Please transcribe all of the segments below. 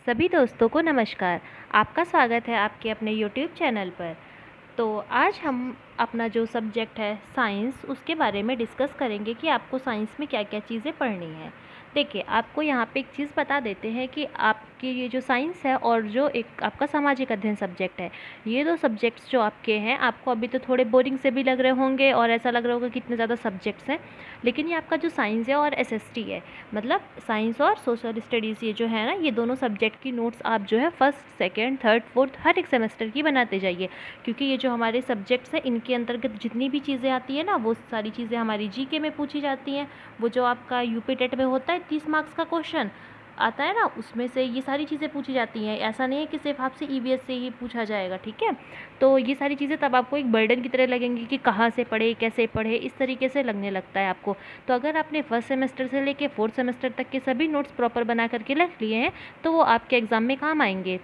सभी दोस्तों को नमस्कार। आपका स्वागत है आपके अपने यूट्यूब चैनल पर। तो आज हम अपना जो सब्जेक्ट है साइंस, उसके बारे में डिस्कस करेंगे कि आपको साइंस में क्या क्या चीज़ें पढ़नी है। देखिए, आपको यहाँ पे एक चीज़ बता देते हैं कि आपकी ये जो साइंस है और जो एक आपका सामाजिक अध्ययन सब्जेक्ट है, ये दो सब्जेक्ट्स जो आपके हैं, आपको अभी तो थोड़े बोरिंग से भी लग रहे होंगे और ऐसा लग रहा होगा कि इतने ज़्यादा सब्जेक्ट्स हैं। लेकिन ये आपका जो साइंस है और एसएसटी है, मतलब साइंस और सोशल स्टडीज़, ये जो है ना, ये दोनों सब्जेक्ट की नोट्स आप जो है फर्स्ट, सेकेंड, थर्ड, फोर्थ हर एक सेमेस्टर की बनाते जाइए। क्योंकि ये जो हमारे सब्जेक्ट्स हैं, इनके अंतर्गत जितनी भी चीज़ें आती है ना, वो सारी चीज़ें हमारी जीके में पूछी जाती हैं। वो जो आपका यूपी टेट में होता है 30 मार्क्स का क्वेश्चन आता है ना, उसमें से ये सारी चीज़ें पूछी जाती हैं। ऐसा नहीं है कि सिर्फ आपसे ईवीएस से ही पूछा जाएगा, ठीक है। तो ये सारी चीज़ें तब आपको एक बर्डन की तरह लगेंगी कि कहाँ से पढ़े, कैसे पढ़े, इस तरीके से लगने लगता है आपको। तो अगर आपने फर्स्ट सेमेस्टर से लेके फोर्थ सेमेस्टर तक के सभी नोट्स प्रॉपर बना करके रख लिए हैं, तो वो आपके एग्ज़ाम में काम आएंगे।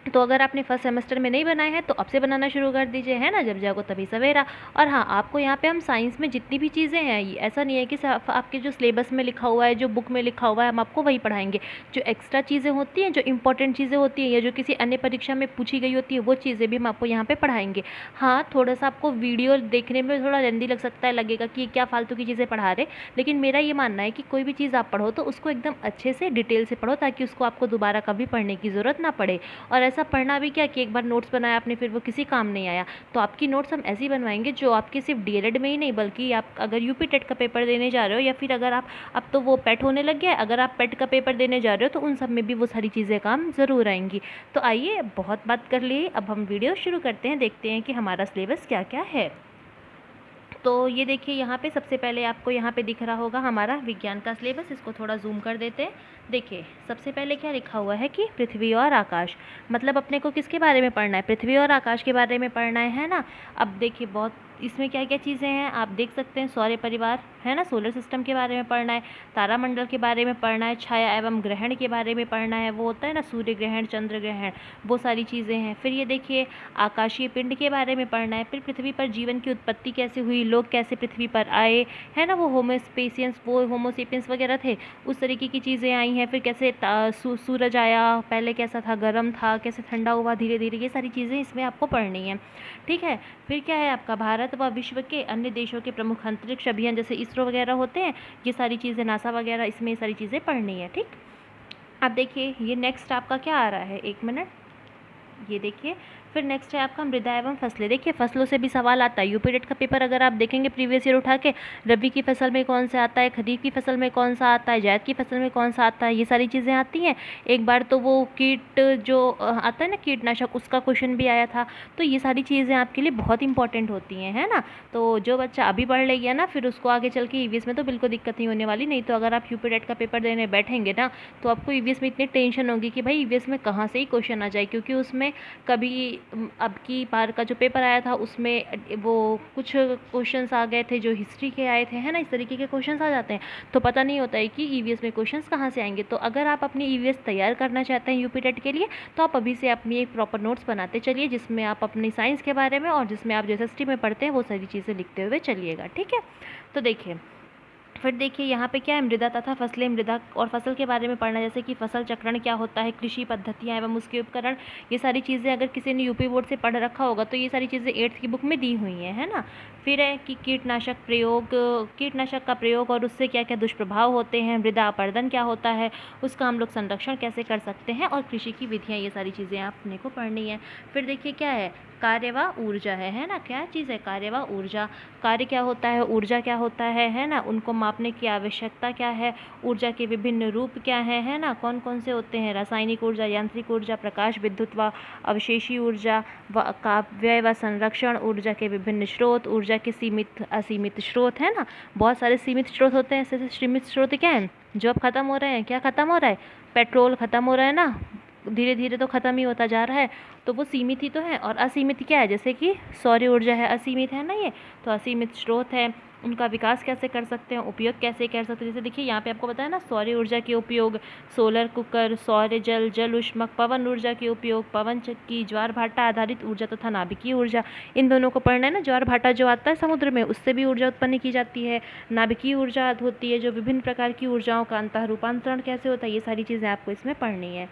तो अगर आपने फर्स्ट सेमेस्टर में नहीं बनाए हैं, तो अब से बनाना शुरू कर दीजिए, है ना, जब जागो तभी सवेरा। और हाँ, आपको यहाँ पे हम साइंस में जितनी भी चीज़ें हैं, ऐसा नहीं है कि सिर्फ आपके जो सिलेबस में लिखा हुआ है, जो बुक में लिखा हुआ है, हम आपको वही पढ़ाएंगे। जो एक्स्ट्रा चीज़ें होती हैं, जो इंपॉर्टेंट चीज़ें होती हैं, या जो किसी अन्य परीक्षा में पूछी गई होती है, वो चीज़ें भी हम आपको यहाँ पे पढ़ाएंगे। हाँ, थोड़ा सा आपको वीडियो देखने में थोड़ा लेंदी लग सकता है, लगेगा कि ये क्या फालतू की चीज़ें पढ़ा रहे। लेकिन मेरा ये मानना है कि कोई भी चीज़ आप पढ़ो तो उसको एकदम अच्छे से डिटेल से पढ़ो, ताकि उसको आपको दोबारा कभी पढ़ने की ज़रूरत ना पड़े। और ऐसा पढ़ना भी क्या कि एक बार नोट्स बनाया आपने, फिर वो किसी काम नहीं आया। तो आपकी नोट्स हम ऐसी बनवाएंगे जो आपके सिर्फ डीएलएड में ही नहीं, बल्कि आप अगर यूपी टेट का पेपर देने जा रहे हो, या फिर अगर आप, अब तो वो पेट होने लग गया है, अगर आप पेट का पेपर देने जा रहे हो तो उन सब में भी वो सारी चीज़ें काम ज़रूर आएंगी। तो आइए, बहुत बात कर ली, अब हम वीडियो शुरू करते हैं, देखते हैं कि हमारा सिलेबस क्या क्या है। तो ये देखिए, यहाँ पे सबसे पहले आपको यहाँ पे दिख रहा होगा हमारा विज्ञान का सिलेबस। इसको थोड़ा जूम कर देते हैं। देखिए, सबसे पहले क्या लिखा हुआ है कि पृथ्वी और आकाश, मतलब अपने को किसके बारे में पढ़ना है, पृथ्वी और आकाश के बारे में पढ़ना है ना। अब देखिए, बहुत इसमें क्या क्या चीज़ें हैं आप देख सकते हैं। सौर परिवार है ना, सोलर सिस्टम के बारे में पढ़ना है, तारामंडल के बारे में पढ़ना है, छाया एवं ग्रहण के बारे में पढ़ना है, वो होता है ना सूर्य ग्रहण, चंद्र ग्रहण, वो सारी चीज़ें हैं। फिर ये देखिए, आकाशीय पिंड के बारे में पढ़ना है। फिर पृथ्वी पर जीवन की उत्पत्ति कैसे हुई, लोग कैसे पृथ्वी पर आए, है ना, वो होमोस्पेसियंस, वो होमोसेपियंस वगैरह थे, उस तरीके की चीज़ें आई हैं। फिर कैसे सूरज आया, पहले कैसा था, गर्म था, कैसे ठंडा हुआ धीरे धीरे, ये सारी चीज़ें इसमें आपको पढ़नी है, ठीक है। फिर क्या है आपका, भारत व विश्व के अन्य देशों के प्रमुख अंतरिक्ष अभियान जैसे इसरो वगैरह होते हैं, ये सारी चीज़ें, नासा वगैरह, इसमें ये सारी चीज़ें पढ़नी है, ठीक। अब देखिए, ये नेक्स्ट आपका क्या आ रहा है, एक मिनट, ये देखिए। फिर नेक्स्ट है आपका मृदा एवं फसलें। देखिए, फसलों से भी सवाल आता है। यूपी टेट का पेपर अगर आप देखेंगे प्रीवियस ईयर उठा के, रबी की फसल में कौन सा आता है, खरीफ की फसल में कौन सा आता है, जायद की फसल में कौन सा आता है, ये सारी चीज़ें आती हैं। एक बार तो वो कीट जो आता है ना, कीटनाशक, उसका क्वेश्चन भी आया था। तो ये सारी चीज़ें आपके लिए बहुत इंपॉर्टेंट होती हैं, है ना। तो जो बच्चा अभी पढ़ लेगा ना, फिर उसको आगे चल के ईवीएस में तो बिल्कुल दिक्कत नहीं होने वाली। नहीं तो अगर आप यूपी टेट का पेपर देने बैठेंगे ना, तो आपको ईवीएस में इतनी टेंशन होगी कि भाई ईवीएस में कहाँ से ही क्वेश्चन आ जाए। क्योंकि उसमें कभी अब की बार का जो पेपर आया था, उसमें वो कुछ क्वेश्चंस आ गए थे जो हिस्ट्री के आए थे, है ना, इस तरीके के क्वेश्चंस आ जाते हैं। तो पता नहीं होता है कि ईवीएस में क्वेश्चंस कहाँ से आएंगे। तो अगर आप अपनी ईवीएस तैयार करना चाहते हैं यूपी टेट के लिए, तो आप अभी से अपनी एक प्रॉपर नोट्स बनाते चलिए, जिसमें आप अपनी साइंस के बारे में और जिसमें आप जो एसएसटी में पढ़ते हैं वो सारी चीज़ें लिखते हुए चलिएगा, ठीक है। तो देखिए, फिर देखिए यहाँ पे क्या है, मृदा तथा फसलें, मृदा और फसल के बारे में पढ़ना, जैसे कि फसल चक्रण क्या होता है, कृषि पद्धतियाँ एवं उसके उपकरण, ये सारी चीज़ें अगर किसी ने यूपी बोर्ड से पढ़ रखा होगा तो ये सारी चीज़ें 8th की बुक में दी हुई हैं, है ना। फिर है कि कीटनाशक प्रयोग, कीटनाशक का प्रयोग और उससे क्या क्या दुष्प्रभाव होते हैं, मृदा अपरदन क्या होता है, उसका हम लोग संरक्षण कैसे कर सकते हैं, और कृषि की विधियाँ, ये सारी चीज़ें आपने को पढ़नी है। फिर देखिए क्या है, कार्य व ऊर्जा है ना, क्या चीज़ है, कार्य व ऊर्जा। कार्य क्या होता है, ऊर्जा क्या होता है ना, उनको मापने की आवश्यकता क्या है, ऊर्जा के विभिन्न रूप क्या है ना, कौन कौन से होते हैं, रासायनिक ऊर्जा, यांत्रिक ऊर्जा, प्रकाश विद्युत व अवशेषी ऊर्जा, व काव्य व संरक्षण, ऊर्जा के विभिन्न स्रोत, ऊर्जा के सीमित असीमित स्रोत, है ना। बहुत सारे सीमित स्रोत होते हैं। ऐसे सीमित स्रोत क्या है, जो अब खत्म हो रहे हैं, क्या खत्म हो रहा है, पेट्रोल खत्म हो रहा है ना, धीरे धीरे तो ख़त्म ही होता जा रहा है। तो वो सीमित ही तो है। और असीमित क्या है, जैसे कि सौर ऊर्जा है, असीमित है ना ये। तो असीमित स्रोत है, उनका विकास कैसे कर सकते हैं, उपयोग कैसे कर सकते हैं। जैसे देखिए यहाँ पे आपको बताया ना, सौर ऊर्जा के उपयोग, सोलर कुकर, सौर जल, जल उष्मक, पवन ऊर्जा के उपयोग, पवन चक्की, ज्वार भाटा आधारित ऊर्जा तथा नाभिकीय ऊर्जा, इन दोनों को पढ़ना है ना। ज्वार भाटा जो आता है समुद्र में, उससे भी ऊर्जा उत्पन्न की जाती है। नाभिकीय ऊर्जा होती है जो विभिन्न प्रकार की ऊर्जाओं का अंतः रूपांतरण कैसे होता है, ये सारी चीज़ें आपको इसमें पढ़नी है।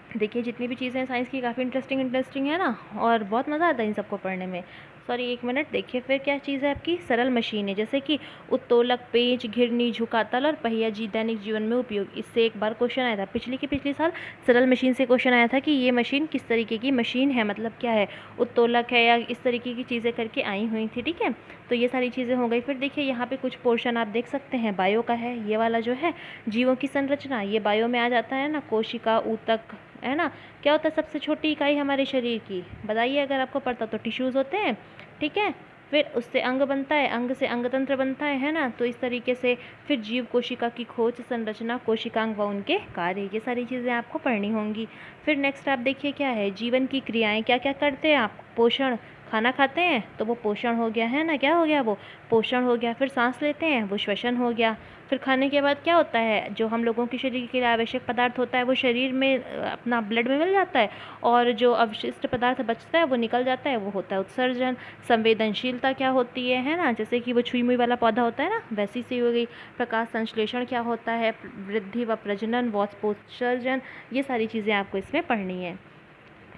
देखिए जितनी भी चीज़ें हैं साइंस की काफ़ी इंटरेस्टिंग है ना, और बहुत मज़ा आता है इन सबको पढ़ने में। सॉरी, एक मिनट। देखिए फिर क्या चीज़ है आपकी सरल मशीनें, जैसे कि उत्तोलक, पेंच, घिरनी, झुकातल और पहिया दैनिक जीवन में उपयोग। इससे एक बार क्वेश्चन आया था पिछले साल सरल मशीन से क्वेश्चन आया था कि ये मशीन किस तरीके की मशीन है, मतलब क्या है, उत्तोलक है या इस तरीके की चीज़ें करके आई हुई थी। ठीक है, तो ये सारी चीज़ें हो गई। फिर देखिए यहाँ पे कुछ पोर्शन आप देख सकते हैं, बायो का है ये वाला जो है, जीवों की संरचना, ये बायो में आ जाता है ना। कोशिका, ऊतक, है ना। क्या होता है सबसे छोटी इकाई हमारे शरीर की, बताइए अगर आपको पता तो। टिश्यूज़ होते हैं, ठीक है। फिर उससे अंग बनता है, अंग से अंगतंत्र बनता है ना। तो इस तरीके से फिर जीव कोशिका की खोज, संरचना, कोशिकांग व उनके कार्य, ये सारी चीज़ें आपको पढ़नी होंगी। फिर नेक्स्ट आप देखिए क्या है, जीवन की क्रियाएं, क्या क्या करते हैं आप। पोषण, खाना खाते हैं तो वो पोषण हो गया, है ना। क्या हो गया, वो पोषण हो गया। फिर सांस लेते हैं, वो श्वसन हो गया। फिर खाने के बाद क्या होता है, जो हम लोगों के शरीर के लिए आवश्यक पदार्थ होता है वो शरीर में अपना ब्लड में मिल जाता है, और जो अवशिष्ट पदार्थ बचता है वो निकल जाता है, वो होता है उत्सर्जन। संवेदनशीलता क्या होती है ना, जैसे कि वो छुई मुई वाला पौधा होता है ना, वैसी सी हो गई। प्रकाश संश्लेषण क्या होता है, वृद्धि व प्रजनन, वाष्पोत्सर्जन, ये सारी चीज़ें आपको इसमें पढ़नी है।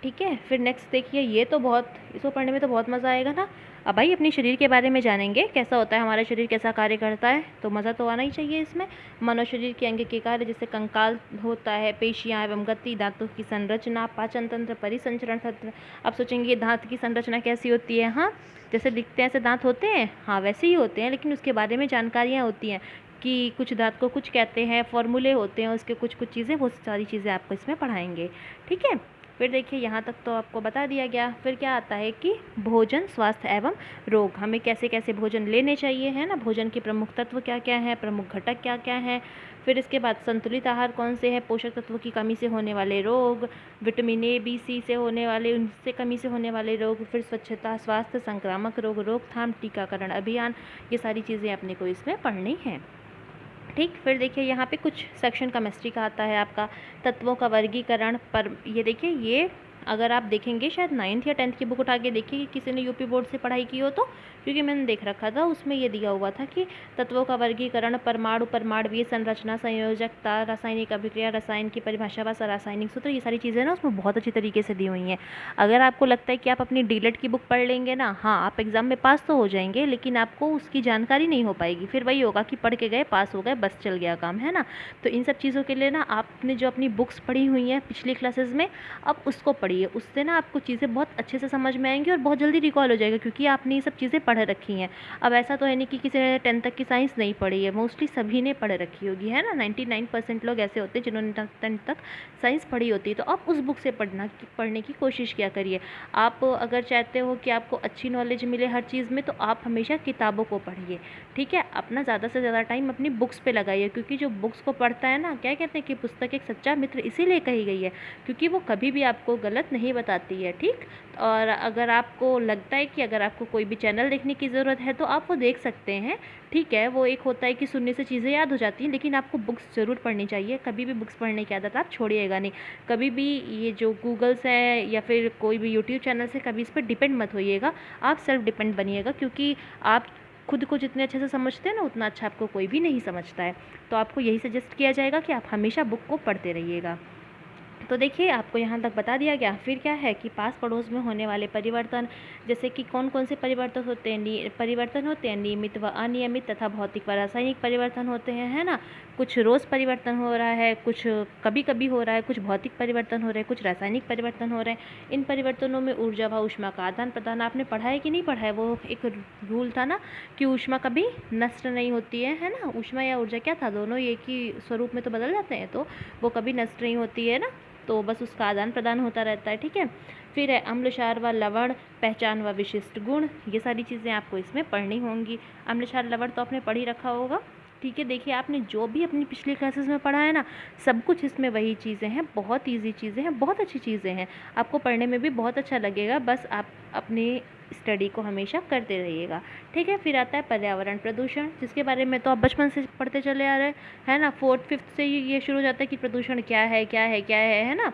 ठीक है, फिर नेक्स्ट देखिए, ये तो बहुत, इसको पढ़ने में तो बहुत मज़ा आएगा ना। अब भाई अपनी शरीर के बारे में जानेंगे, कैसा होता है हमारा शरीर, कैसा कार्य करता है, तो मज़ा तो आना ही चाहिए इसमें। मानव शरीर के अंग के कार्य, जैसे कंकाल होता है, पेशियाँ एवं गति, दांतों की संरचना, पाचन तंत्र, परिसंचरण तंत्र। अब सोचेंगे दांत की संरचना कैसी होती है, हाँ जैसे दिखते हैं ऐसे दांत होते हैं, हाँ वैसे ही होते हैं, लेकिन उसके बारे में जानकारियाँ होती हैं कि कुछ दांत को कुछ कहते हैं, फॉर्मूले होते हैं उसके, कुछ कुछ चीज़ें, वो सारी चीज़ें आपको इसमें पढ़ाएंगे। ठीक है, फिर देखिए यहाँ तक तो आपको बता दिया गया। फिर क्या आता है कि भोजन, स्वास्थ्य एवं रोग, हमें कैसे कैसे भोजन लेने चाहिए, है ना। भोजन के प्रमुख तत्व क्या क्या हैं, प्रमुख घटक क्या क्या हैं। फिर इसके बाद संतुलित आहार कौन से हैं, पोषक तत्वों की कमी से होने वाले रोग, विटामिन ए, बी, सी से होने वाले, उनसे कमी से होने वाले रोग। फिर स्वच्छता, स्वास्थ्य, संक्रामक रोग, रोकथाम, टीकाकरण अभियान, ये सारी चीज़ें अपने को इसमें पढ़नी हैं। ठीक, फिर देखिए यहाँ पे कुछ सेक्शन केमिस्ट्री का आता है आपका, तत्वों का वर्गीकरण पर। ये देखिए, ये अगर आप देखेंगे शायद 9th या 10th की बुक उठा के देखिए कि किसी ने यूपी बोर्ड से पढ़ाई की हो तो, क्योंकि मैंने देख रखा था उसमें ये दिया हुआ था कि तत्वों का वर्गीकरण, परमाणु, परमाणुवीय संरचना, संयोजकता, रासायनिक अभिक्रिया, रसायन की परिभाषा व रासायनिक सूत्र, ये सारी चीज़ें ना उसमें बहुत अच्छी तरीके से दी हुई हैं। अगर आपको लगता है कि आप अपनी डीलेट की बुक पढ़ लेंगे ना, हाँ आप एग्ज़ाम में पास तो हो जाएंगे, लेकिन आपको उसकी जानकारी नहीं हो पाएगी। फिर वही होगा कि पढ़ के गए, पास हो गए, बस चल गया काम, है ना। तो इन सब चीज़ों के लिए ना आपने जो अपनी बुक्स पढ़ी हुई हैं पिछली क्लासेस में, अब उसको पढ़िए, उससे ना आपको चीज़ें बहुत अच्छे से समझ में आएंगी और बहुत जल्दी रिकॉल हो जाएगा, क्योंकि आपने ये सब चीज़ें पढ़ रखी हैं। अब ऐसा तो है नहीं कि किसी ने 10th तक की साइंस नहीं पढ़ी है, मोस्टली सभी ने पढ़ रखी होगी, है ना। 99% लोग ऐसे होते हैं जिन्होंने 10th तक साइंस पढ़ी होती है। तो आप उस बुक से पढ़ने की कोशिश किया करिए। आप अगर चाहते हो कि आपको अच्छी नॉलेज मिले हर चीज़ में, तो आप हमेशा किताबों को पढ़िए। ठीक है, अपना ज़्यादा से ज़्यादा टाइम अपनी बुक्स पे लगाइए, क्योंकि जो बुक्स को पढ़ता है ना, क्या कहते हैं कि पुस्तक एक सच्चा मित्र इसीलिए कही गई है, क्योंकि वो कभी भी आपको गलत नहीं बताती है। ठीक, और अगर आपको लगता है कि अगर आपको कोई भी चैनल देखने की ज़रूरत है तो आप वो देख सकते हैं। ठीक है, वो एक होता है कि सुनने से चीज़ें याद हो जाती हैं, लेकिन आपको बुक्स ज़रूर पढ़नी चाहिए। कभी भी बुक्स पढ़ने की आदत आप छोड़िएगा नहीं। कभी भी ये जो गूगल्स है या फिर कोई भी यूट्यूब चैनल से कभी इस पर डिपेंड मत होइएगा, आप सेल्फ डिपेंड बनिएगा, क्योंकि आप खुद को जितने अच्छे से समझते हैं ना, उतना अच्छा आपको कोई भी नहीं समझता है। तो आपको यही सजेस्ट किया जाएगा कि आप हमेशा बुक को पढ़ते रहिएगा। तो देखिए आपको यहाँ तक बता दिया गया। फिर क्या है कि पास पड़ोस में होने वाले परिवर्तन, जैसे कि कौन कौन से परिवर्तन होते हैं, नियमित व अनियमित तथा भौतिक व रासायनिक परिवर्तन होते हैं, है ना। कुछ रोज़ परिवर्तन हो रहा है, कुछ कभी कभी हो रहा है, कुछ भौतिक परिवर्तन हो रहे हैं, कुछ रासायनिक परिवर्तन हो रहे हैं। इन परिवर्तनों में ऊर्जा व ऊष्मा का आदान प्रदान, आपने पढ़ा है कि नहीं पढ़ा है, वो एक रूल था ना कि ऊष्मा कभी नष्ट नहीं होती है ना। ऊष्मा या ऊर्जा क्या था, दोनों एक ही स्वरूप में तो बदल जाते हैं, तो वो कभी नष्ट नहीं होती है ना, तो बस उसका आदान प्रदान होता रहता है। ठीक है, फिर है अम्ल, क्षार व लवण, पहचान व विशिष्ट गुण, ये सारी चीज़ें आपको इसमें पढ़नी होंगी। अम्ल, क्षार, लवण तो आपने पढ़ ही रखा होगा। ठीक है, देखिए आपने जो भी अपनी पिछली क्लासेस में पढ़ा है ना, सब कुछ इसमें वही चीज़ें हैं, बहुत ईजी चीज़ें हैं, बहुत अच्छी चीज़ें हैं, आपको पढ़ने में भी बहुत अच्छा लगेगा। बस आप अपनी स्टडी को हमेशा करते रहिएगा। ठीक है, फिर आता है पर्यावरण प्रदूषण, जिसके बारे में तो आप बचपन से पढ़ते चले आ रहे हैं, है ना। 4th 5th से ही ये शुरू हो जाता है कि प्रदूषण क्या है, क्या है, क्या है ना।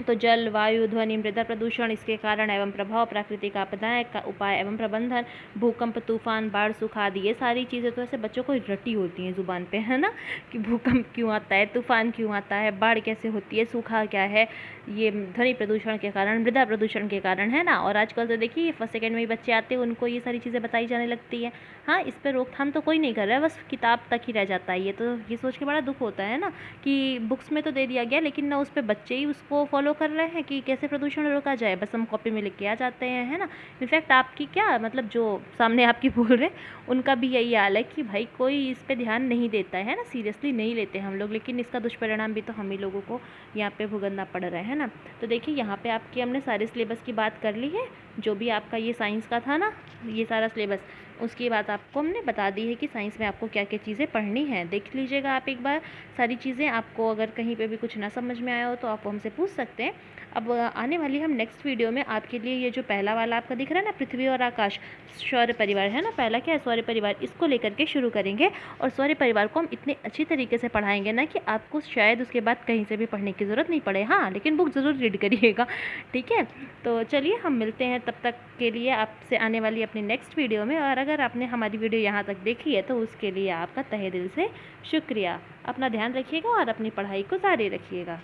तो जल, वायु, ध्वनि, मृदा प्रदूषण, इसके कारण एवं प्रभाव, प्राकृतिक आपदाएं का उपाय एवं प्रबंधन, भूकंप, तूफान, बाढ़, सूखा आदि, ये सारी चीज़ें तो ऐसे बच्चों को रटी होती हैं ज़ुबान पे, है ना, कि भूकंप क्यों आता है, तूफान क्यों आता है, बाढ़ कैसे होती है, सूखा क्या है, ये ध्वनि प्रदूषण के कारण, मृदा प्रदूषण के कारण, है ना। और आजकल तो देखिए फर्स्ट सेकेंड में ही बच्चे आते हैं, उनको ये सारी चीज़ें बताई जाने लगती हैं। हाँ, इस पर रोकथाम तो कोई नहीं कर रहा है, बस किताब तक ही रह जाता है। ये सोच के बड़ा दुख होता है ना कि बुक्स में तो दे दिया गया, लेकिन ना उस पर बच्चे ही उसको फॉलो कर रहे हैं कि कैसे प्रदूषण रोका जाए, बस हम कॉपी में लिख के आ जाते हैं, है ना। इनफैक्ट आपकी क्या मतलब जो सामने आपकी बोल रहे उनका भी यही हाल है कि भाई कोई इस पे ध्यान नहीं देता है ना, सीरियसली नहीं लेते हम लोग, लेकिन इसका दुष्परिणाम भी तो हम ही लोगों को यहाँ पे भुगतना पड़ रहा है ना। तो देखिए यहाँ पे आपकी हमने सारे सिलेबस की बात कर ली है, जो भी आपका ये साइंस का था ना, ये सारा सिलेबस, उसकी बात आपको हमने बता दी है कि साइंस में आपको क्या क्या चीज़ें पढ़नी है। देख लीजिएगा आप एक बार सारी चीज़ें। आपको अगर कहीं पे भी कुछ ना समझ में आया हो तो आप हमसे पूछ सकते हैं। अब आने वाली हम नेक्स्ट वीडियो में आपके लिए ये जो पहला वाला आपका दिख रहा है ना, पृथ्वी और आकाश, सौर परिवार है ना, पहला क्या है सौर परिवार, इसको लेकर के शुरू करेंगे। और सौर परिवार को हम इतने अच्छी तरीके से पढ़ाएंगे ना कि आपको शायद उसके बाद कहीं से भी पढ़ने की ज़रूरत नहीं पड़े। हाँ, लेकिन बुक ज़रूर रीड करिएगा, ठीक है। तो चलिए हम मिलते हैं, तब तक के लिए आपसे आने वाली अपनी नेक्स्ट वीडियो में। और अगर आपने हमारी वीडियो यहाँ तक देखी है तो उसके लिए आपका तहे दिल से शुक्रिया। अपना ध्यान रखिएगा और अपनी पढ़ाई को जारी रखिएगा।